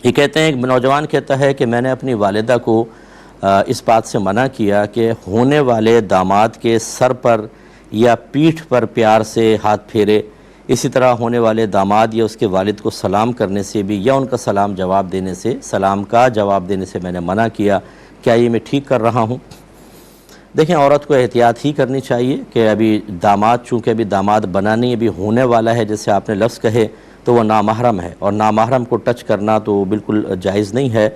یہ کہتے ہیں، ایک نوجوان کہتا ہے کہ میں نے اپنی والدہ کو اس بات سے منع کیا کہ ہونے والے داماد کے سر پر یا پیٹھ پر پیار سے ہاتھ پھیرے، اسی طرح ہونے والے داماد یا اس کے والد کو سلام کرنے سے بھی یا ان کا سلام کا جواب دینے سے میں نے منع کیا، کیا یہ میں ٹھیک کر رہا ہوں؟ دیکھیں، عورت کو احتیاط ہی کرنی چاہیے کہ ابھی داماد چونکہ ابھی داماد بنا نہیں، ابھی ہونے والا ہے، جیسے آپ نے لفظ کہے تو وہ نامحرم ہے، اور نامحرم کو ٹچ کرنا تو بالکل جائز نہیں ہے،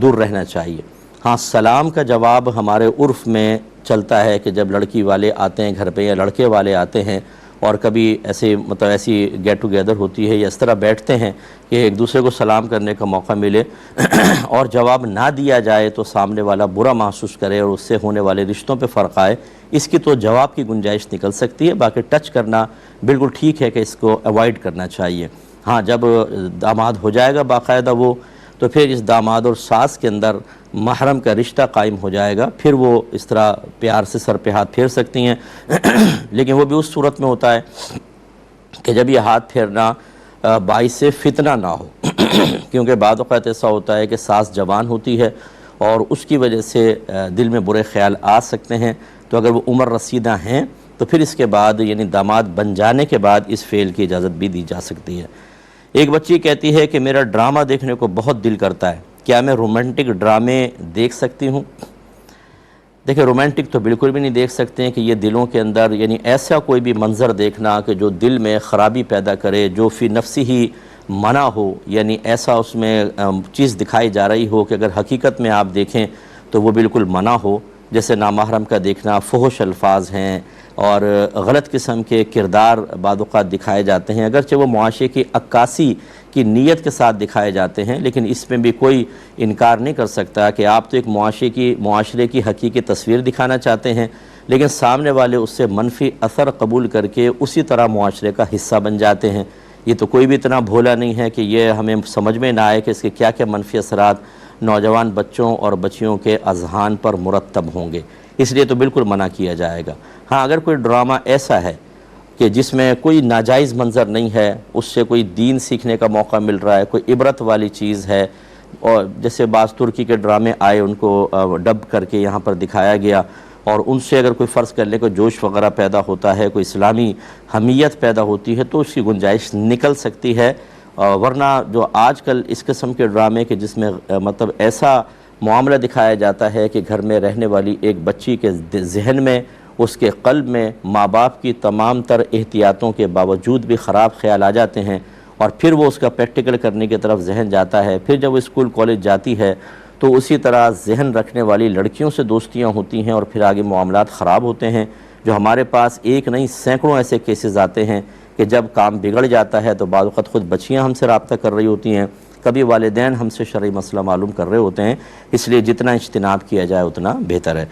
دور رہنا چاہیے۔ ہاں، سلام کا جواب ہمارے عرف میں چلتا ہے کہ جب لڑکی والے آتے ہیں گھر پہ یا لڑکے والے آتے ہیں اور کبھی ایسی گیٹ ٹوگیدر ہوتی ہے یا اس طرح بیٹھتے ہیں کہ ایک دوسرے کو سلام کرنے کا موقع ملے اور جواب نہ دیا جائے تو سامنے والا برا محسوس کرے اور اس سے ہونے والے رشتوں پہ فرق آئے، اس کی تو جواب کی گنجائش نکل سکتی ہے۔ باقی ٹچ کرنا بالکل ٹھیک ہے کہ اس کو اوائڈ کرنا چاہیے۔ ہاں، جب داماد ہو جائے گا باقاعدہ وہ، تو پھر اس داماد اور ساس کے اندر محرم کا رشتہ قائم ہو جائے گا، پھر وہ اس طرح پیار سے سر پہ ہاتھ پھیر سکتی ہیں لیکن وہ بھی اس صورت میں ہوتا ہے کہ جب یہ ہاتھ پھیرنا باعث فتنہ نہ ہو کیونکہ بعض اوقات ایسا ہوتا ہے کہ ساس جوان ہوتی ہے اور اس کی وجہ سے دل میں برے خیال آ سکتے ہیں، تو اگر وہ عمر رسیدہ ہیں تو پھر اس کے بعد یعنی داماد بن جانے کے بعد اس فعل کی اجازت بھی دی جا سکتی ہے۔ ایک بچی کہتی ہے کہ میرا ڈرامہ دیکھنے کو بہت دل کرتا ہے، کیا میں رومانٹک ڈرامے دیکھ سکتی ہوں؟ دیکھیں، رومانٹک تو بالکل بھی نہیں دیکھ سکتے ہیں کہ یہ دلوں کے اندر یعنی ایسا کوئی بھی منظر دیکھنا کہ جو دل میں خرابی پیدا کرے، جو فی نفسی ہی منع ہو، یعنی ایسا اس میں چیز دکھائی جا رہی ہو کہ اگر حقیقت میں آپ دیکھیں تو وہ بالکل منع ہو، جیسے نامحرم کا دیکھنا، فحش الفاظ ہیں اور غلط قسم کے کردار بعض اوقات دکھائے جاتے ہیں، اگرچہ وہ معاشرے کی عکاسی کی نیت کے ساتھ دکھائے جاتے ہیں، لیکن اس میں بھی کوئی انکار نہیں کر سکتا کہ آپ تو ایک معاشرے کی حقیقی تصویر دکھانا چاہتے ہیں، لیکن سامنے والے اس سے منفی اثر قبول کر کے اسی طرح معاشرے کا حصہ بن جاتے ہیں۔ یہ تو کوئی بھی اتنا بھولا نہیں ہے کہ یہ ہمیں سمجھ میں نہ آئے کہ اس کے کیا کیا منفی اثرات نوجوان بچوں اور بچیوں کے اذہان پر مرتب ہوں گے، اس لیے تو بالکل منع کیا جائے گا۔ ہاں، اگر کوئی ڈرامہ ایسا ہے کہ جس میں کوئی ناجائز منظر نہیں ہے، اس سے کوئی دین سیکھنے کا موقع مل رہا ہے، کوئی عبرت والی چیز ہے، اور جیسے بعض ترکی کے ڈرامے آئے ان کو ڈب کر کے یہاں پر دکھایا گیا، اور ان سے اگر کوئی فرض کر لے کوئی جوش وغیرہ پیدا ہوتا ہے، کوئی اسلامی حمیت پیدا ہوتی ہے، تو اس کی گنجائش نکل سکتی ہے، ورنہ جو آج کل اس قسم کے ڈرامے کے جس میں مطلب ایسا معاملہ دکھایا جاتا ہے کہ گھر میں رہنے والی ایک بچی کے ذہن میں، اس کے قلب میں ماں باپ کی تمام تر احتیاطوں کے باوجود بھی خراب خیال آ جاتے ہیں، اور پھر وہ اس کا پریکٹیکل کرنے کی طرف ذہن جاتا ہے، پھر جب وہ اسکول کالج جاتی ہے تو اسی طرح ذہن رکھنے والی لڑکیوں سے دوستیاں ہوتی ہیں، اور پھر آگے معاملات خراب ہوتے ہیں، جو ہمارے پاس ایک نہیں سینکڑوں ایسے کیسز آتے ہیں کہ جب کام بگڑ جاتا ہے تو بعض وقت خود بچیاں ہم سے رابطہ کر رہی ہوتی ہیں، کبھی والدین ہم سے شرعی مسئلہ معلوم کر رہے ہوتے ہیں، اس لیے جتنا اجتناب کیا جائے اتنا بہتر ہے۔